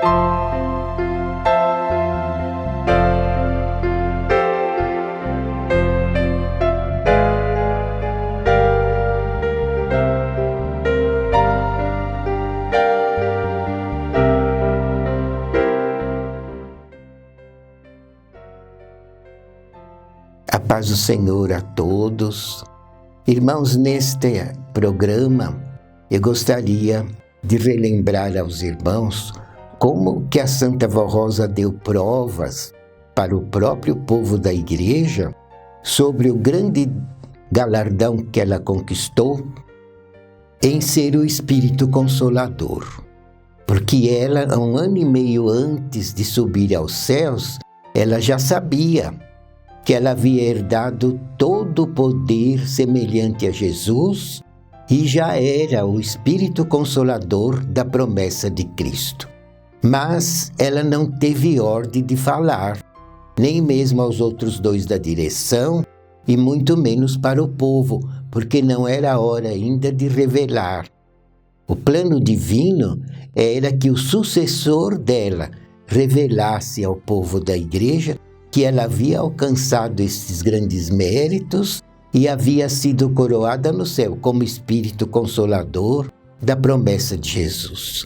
A paz do Senhor a todos. Irmãos, neste programa eu gostaria de relembrar aos irmãos como que a Santa Vó Rosa deu provas para o próprio povo da Igreja sobre o grande galardão que ela conquistou em ser o Espírito Consolador. Porque ela, 1 ano e meio antes de subir aos céus, ela já sabia que ela havia herdado todo o poder semelhante a Jesus e já era o Espírito Consolador da promessa de Cristo. Mas ela não teve ordem de falar, nem mesmo aos outros 2 da direção, e muito menos para o povo, porque não era a hora ainda de revelar. O plano divino era que o sucessor dela revelasse ao povo da Igreja que ela havia alcançado esses grandes méritos e havia sido coroada no céu como Espírito Consolador da promessa de Jesus.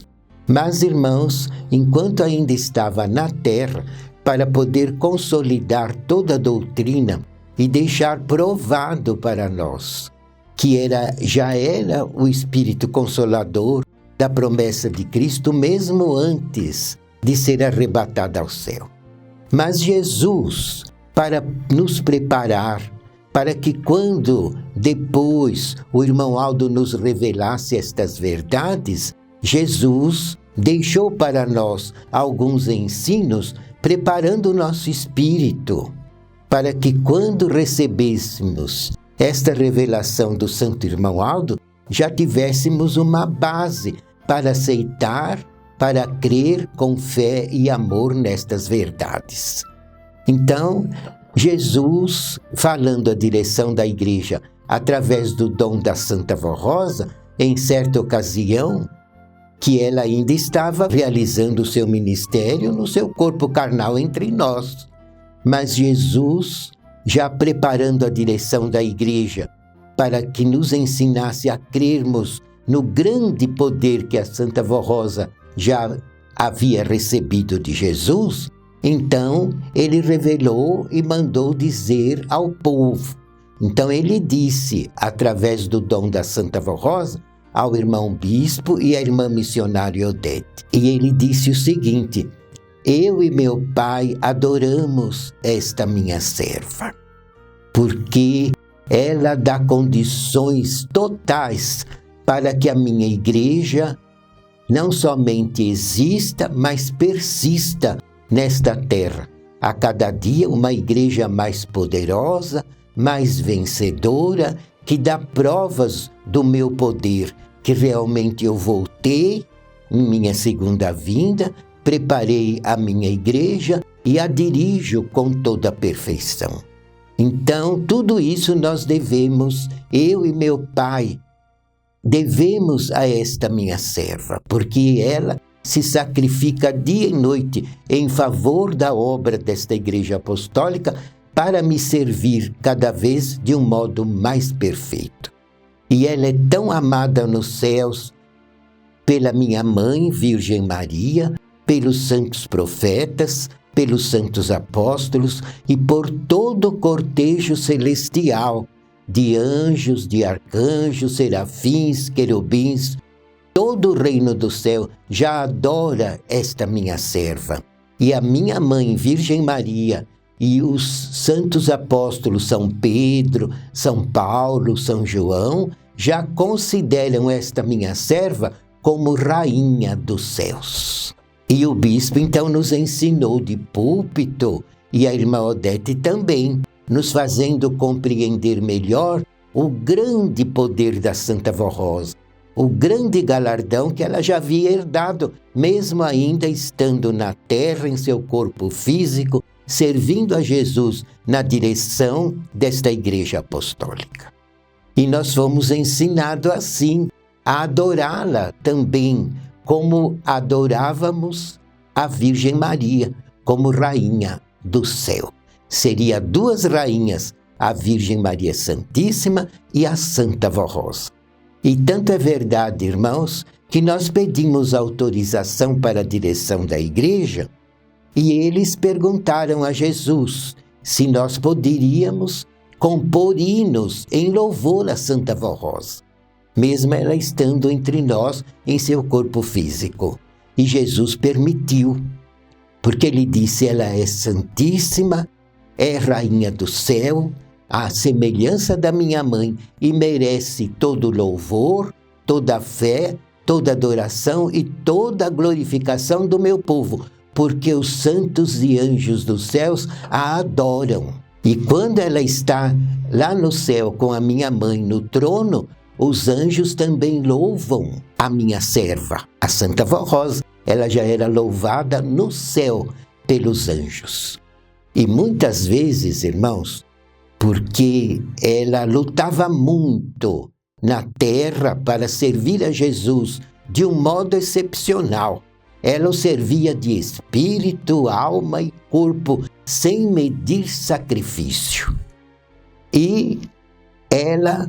Mas, irmãos, enquanto ainda estava na terra, para poder consolidar toda a doutrina e deixar provado para nós que já era o Espírito Consolador da promessa de Cristo, mesmo antes de ser arrebatada ao céu. Mas Jesus, para nos preparar, para que quando depois o irmão Aldo nos revelasse estas verdades, Jesus deixou para nós alguns ensinos, preparando o nosso espírito, para que quando recebêssemos esta revelação do Santo Irmão Aldo, já tivéssemos uma base para aceitar, para crer com fé e amor nestas verdades. Então, Jesus, falando a direção da Igreja através do dom da Santa Vó Rosa, em certa ocasião, que ela ainda estava realizando o seu ministério no seu corpo carnal entre nós. Mas Jesus, já preparando a direção da Igreja para que nos ensinasse a crermos no grande poder que a Santa Vó Rosa já havia recebido de Jesus, então ele revelou e mandou dizer ao povo. Então ele disse, através do dom da Santa Vó Rosa, ao irmão bispo e à irmã missionária Odete. E ele disse o seguinte: eu e meu pai adoramos esta minha serva, porque ela dá condições totais para que a minha igreja não somente exista, mas persista nesta terra. A cada dia uma igreja mais poderosa, mais vencedora, que dá provas do meu poder, que realmente eu voltei em minha segunda vinda, preparei a minha igreja e a dirijo com toda a perfeição. Então, tudo isso nós devemos, eu e meu pai, devemos a esta minha serva, porque ela se sacrifica dia e noite em favor da obra desta Igreja Apostólica para me servir cada vez de um modo mais perfeito. E ela é tão amada nos céus pela minha mãe, Virgem Maria, pelos santos profetas, pelos santos apóstolos e por todo o cortejo celestial de anjos, de arcanjos, serafins, querubins. Todo o reino do céu já adora esta minha serva. E a minha mãe, Virgem Maria, e os santos apóstolos São Pedro, São Paulo, São João, já consideram esta minha serva como rainha dos céus. E o bispo então nos ensinou de púlpito, e a irmã Odete também, nos fazendo compreender melhor o grande poder da Santa Vó Rosa, o grande galardão que ela já havia herdado, mesmo ainda estando na terra em seu corpo físico, servindo a Jesus na direção desta Igreja Apostólica. E nós fomos ensinados assim a adorá-la também, como adorávamos a Virgem Maria como rainha do céu. Seria duas rainhas, a Virgem Maria Santíssima e a Santa Vó Rosa. E tanto é verdade, irmãos, que nós pedimos autorização para a direção da igreja e eles perguntaram a Jesus se nós poderíamos compor hinos em louvor a Santa Vó Rosa, mesmo ela estando entre nós em seu corpo físico. E Jesus permitiu, porque ele disse: ela é santíssima, é rainha do céu, à semelhança da minha mãe, e merece todo louvor, toda fé, toda adoração e toda glorificação do meu povo, porque os santos e anjos dos céus a adoram. E quando ela está lá no céu com a minha mãe no trono, os anjos também louvam a minha serva, a Santa Vó Rosa. Ela já era louvada no céu pelos anjos. E muitas vezes, irmãos, porque ela lutava muito na terra para servir a Jesus de um modo excepcional. Ela o servia de espírito, alma e corpo, sem medir sacrifício. E ela,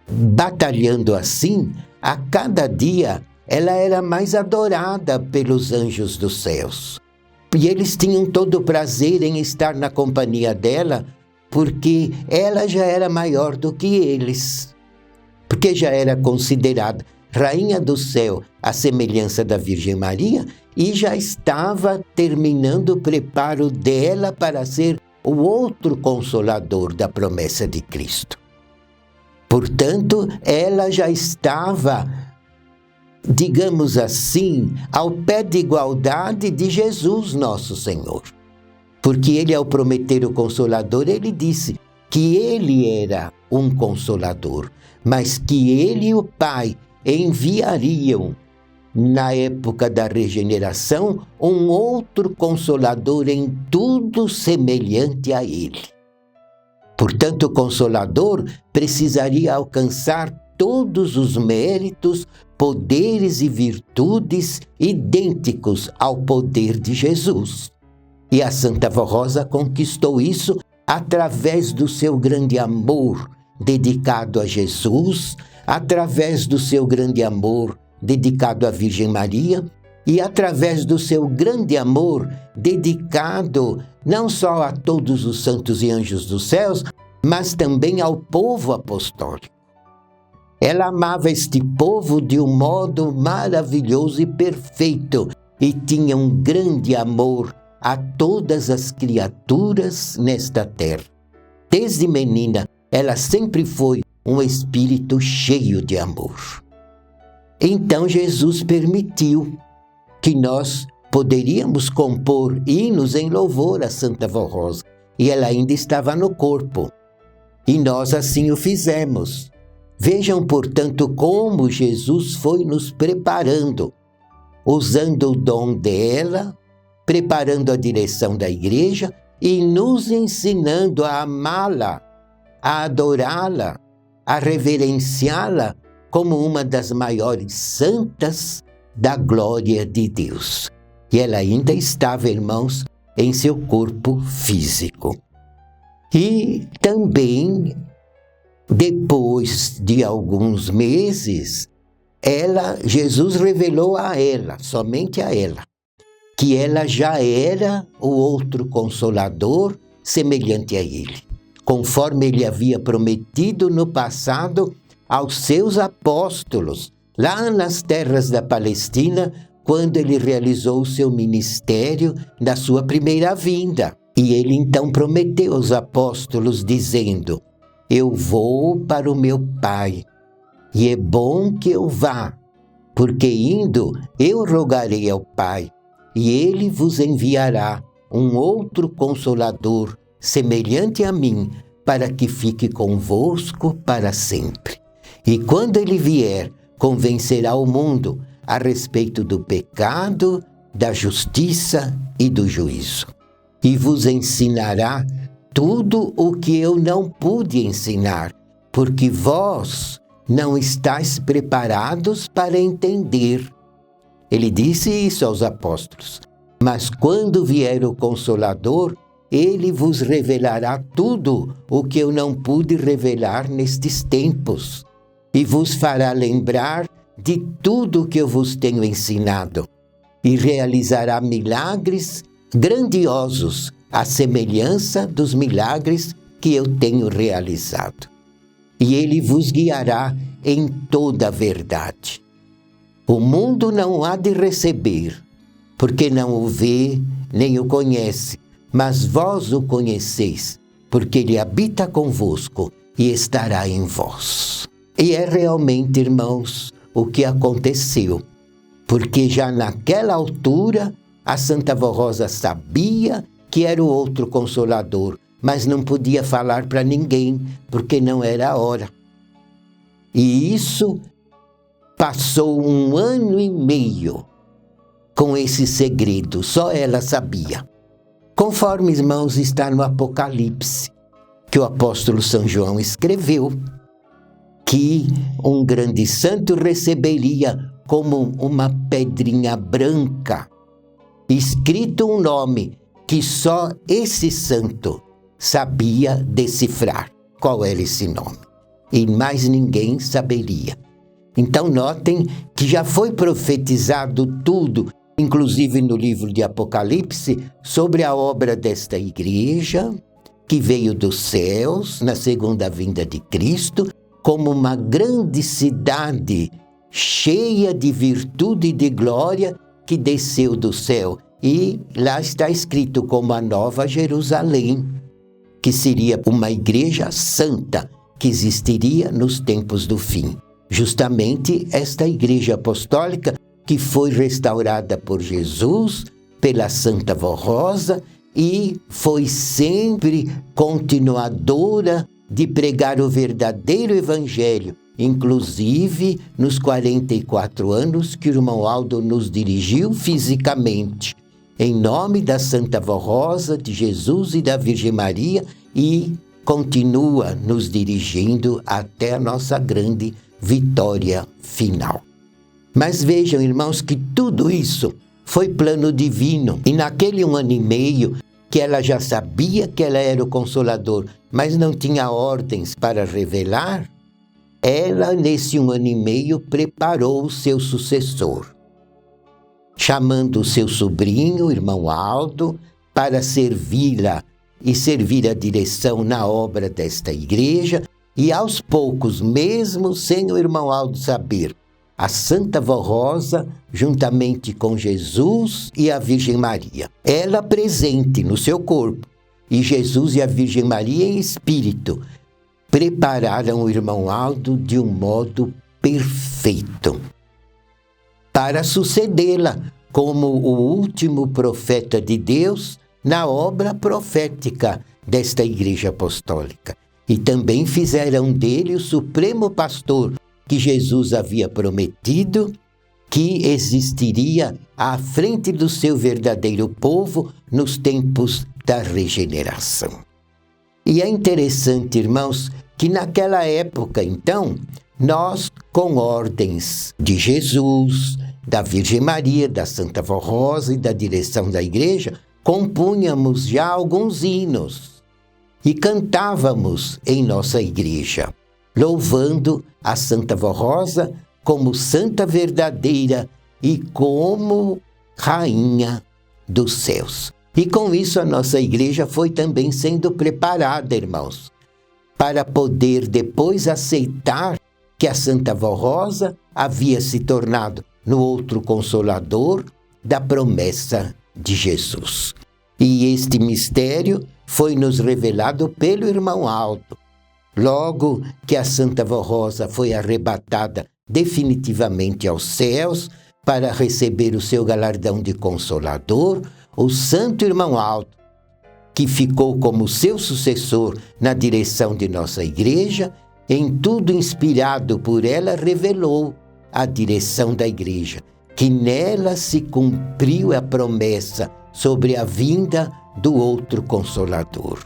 batalhando assim, a cada dia ela era mais adorada pelos anjos dos céus. E eles tinham todo o prazer em estar na companhia dela, porque ela já era maior do que eles. Porque já era considerada rainha do céu, à semelhança da Virgem Maria, e já estava terminando o preparo dela para ser o outro consolador da promessa de Cristo. Portanto, ela já estava, digamos assim, ao pé de igualdade de Jesus, nosso Senhor. Porque ele, ao prometer o Consolador, ele disse que ele era um Consolador, mas que ele e o Pai enviariam, na época da regeneração, um outro Consolador em tudo semelhante a ele. Portanto, o Consolador precisaria alcançar todos os méritos, poderes e virtudes idênticos ao poder de Jesus. E a Santa Vó Rosa conquistou isso através do seu grande amor dedicado a Jesus, através do seu grande amor dedicado à Virgem Maria e através do seu grande amor dedicado não só a todos os santos e anjos dos céus, mas também ao povo apostólico. Ela amava este povo de um modo maravilhoso e perfeito e tinha um grande amor a todas as criaturas nesta terra. Desde menina, ela sempre foi um espírito cheio de amor. Então Jesus permitiu que nós poderíamos compor hinos em louvor a Santa Vó Rosa, e ela ainda estava no corpo. E nós assim o fizemos. Vejam, portanto, como Jesus foi nos preparando, usando o dom dela, preparando a direção da igreja e nos ensinando a amá-la, a adorá-la, a reverenciá-la como uma das maiores santas da glória de Deus. E ela ainda estava, irmãos, em seu corpo físico. E também, depois de alguns meses, Jesus revelou a ela, somente a ela, que ela já era o outro Consolador semelhante a ele, conforme ele havia prometido no passado aos seus apóstolos, lá nas terras da Palestina, quando ele realizou o seu ministério na sua primeira vinda. E ele então prometeu aos apóstolos, dizendo: eu vou para o meu Pai, e é bom que eu vá, porque indo eu rogarei ao Pai, e ele vos enviará um outro Consolador, semelhante a mim, para que fique convosco para sempre. E quando ele vier, convencerá o mundo a respeito do pecado, da justiça e do juízo. E vos ensinará tudo o que eu não pude ensinar, porque vós não estáis preparados para entender. Ele disse isso aos apóstolos. Mas quando vier o Consolador, ele vos revelará tudo o que eu não pude revelar nestes tempos, e vos fará lembrar de tudo o que eu vos tenho ensinado, e realizará milagres grandiosos, à semelhança dos milagres que eu tenho realizado. E ele vos guiará em toda a verdade. O mundo não há de receber, porque não o vê nem o conhece, mas vós o conheceis, porque ele habita convosco e estará em vós. E é realmente, irmãos, o que aconteceu, porque já naquela altura a Santa Vó Rosa sabia que era o outro Consolador, mas não podia falar para ninguém, porque não era a hora. E isso passou 1 ano e meio com esse segredo, só ela sabia. Conforme, irmãos, está no Apocalipse, que o apóstolo São João escreveu, que um grande santo receberia como uma pedrinha branca, escrito um nome que só esse santo sabia decifrar. Qual era esse nome? E mais ninguém saberia. Então notem que já foi profetizado tudo, inclusive no livro de Apocalipse, sobre a obra desta igreja, que veio dos céus na segunda vinda de Cristo, como uma grande cidade cheia de virtude e de glória que desceu do céu. E lá está escrito como a Nova Jerusalém, que seria uma igreja santa, que existiria nos tempos do fim. Justamente esta igreja apostólica que foi restaurada por Jesus, pela Santa Vó Rosa, e foi sempre continuadora de pregar o verdadeiro evangelho, inclusive nos 44 anos que o irmão Aldo nos dirigiu fisicamente, em nome da Santa Vó Rosa, de Jesus e da Virgem Maria, e continua nos dirigindo até a nossa grande vitória final. Mas vejam, irmãos, que tudo isso foi plano divino. E naquele 1 ano e meio, que ela já sabia que ela era o Consolador, mas não tinha ordens para revelar, ela, nesse 1 ano e meio, preparou o seu sucessor, chamando o seu sobrinho, o irmão Aldo, para servi-la e servir a direção na obra desta igreja. E aos poucos, mesmo sem o irmão Aldo saber, a Santa Vó Rosa, juntamente com Jesus e a Virgem Maria, ela presente no seu corpo, e Jesus e a Virgem Maria em espírito, prepararam o irmão Aldo de um modo perfeito para sucedê-la como o último profeta de Deus na obra profética desta igreja apostólica. E também fizeram dele o supremo pastor que Jesus havia prometido, que existiria à frente do seu verdadeiro povo nos tempos da regeneração. E é interessante, irmãos, que naquela época, então, nós, com ordens de Jesus, da Virgem Maria, da Santa Vó Rosa e da direção da igreja, compunhamos já alguns hinos e cantávamos em nossa igreja, louvando a Santa Vó Rosa como santa verdadeira e como rainha dos céus. E com isso a nossa igreja foi também sendo preparada, irmãos, para poder depois aceitar que a Santa Vó Rosa havia se tornado no outro Consolador da promessa de Jesus. E este mistério foi nos revelado pelo irmão Aldo. Logo que a Santa Vó Rosa foi arrebatada definitivamente aos céus para receber o seu galardão de Consolador, o santo irmão Aldo, que ficou como seu sucessor na direção de nossa igreja, em tudo inspirado por ela, revelou a direção da igreja, que nela se cumpriu a promessa sobre a vinda do outro Consolador.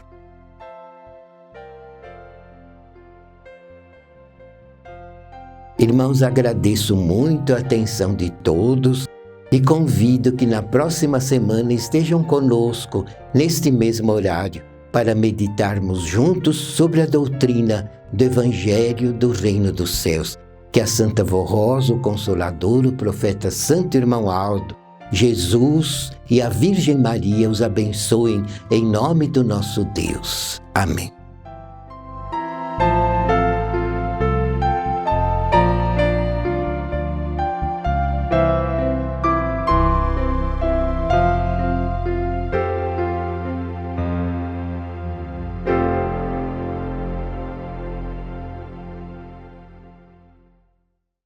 Irmãos, agradeço muito a atenção de todos E convido que na próxima semana estejam conosco, neste mesmo horário, para meditarmos juntos sobre a doutrina do Evangelho do Reino dos Céus. Que a Santa Vó Rosa, o Consolador, o profeta Santo Irmão Aldo, Jesus e a Virgem Maria os abençoem em nome do nosso Deus. Amém.